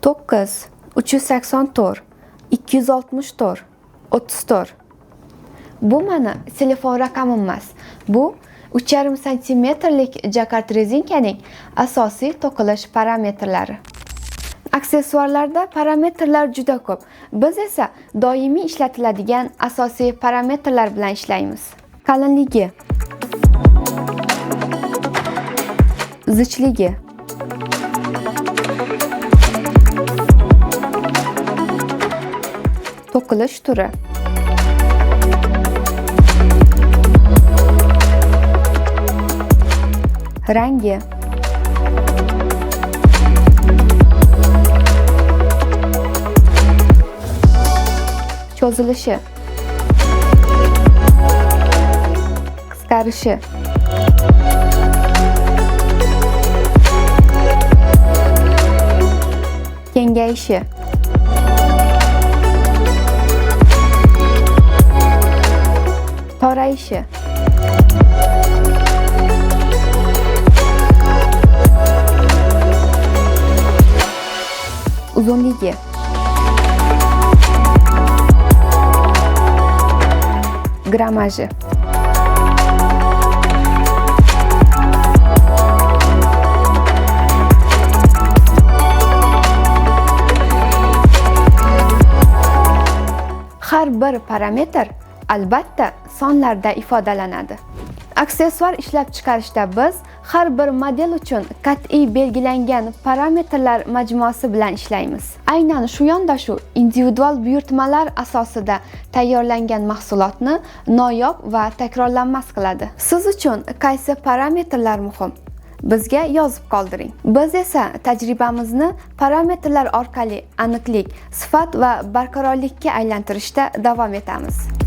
9 384 264 34. Bu meni telefon raqamim emas. Bu 3,5 santimetrlik jakart rezinkaning asosiy to'qilish parametrlari. Aksessuarlarda parametrlar juda ko'p. Biz esa doimiy ishlatiladigan asosiy parametrlar bilan ishlaymiz. Qalinligi, zichligi, to'qilish turi, rangi, cho'zilishi, qisqarishi, kengayishi, torayishi, uzunligi, grammaji, har bir parametr albatta sonlarda ifodalanadi. Aksessuar ishlab chiqarishda biz har bir model uchun qat'iy belgilangan parametrlar majmuasi bilan ishlaymiz. Aynan shu yondashuv individual buyurtmalar asosida tayyorlangan mahsulotni noyob va takrorlanmas qiladi. Siz uchun qaysi parametrlar muhim? Bizga yozib qoldiring. Biz esa tajribamizni parametrlar orqali aniqlik, sifat va barqarorlikka aylantirishda davom etamiz.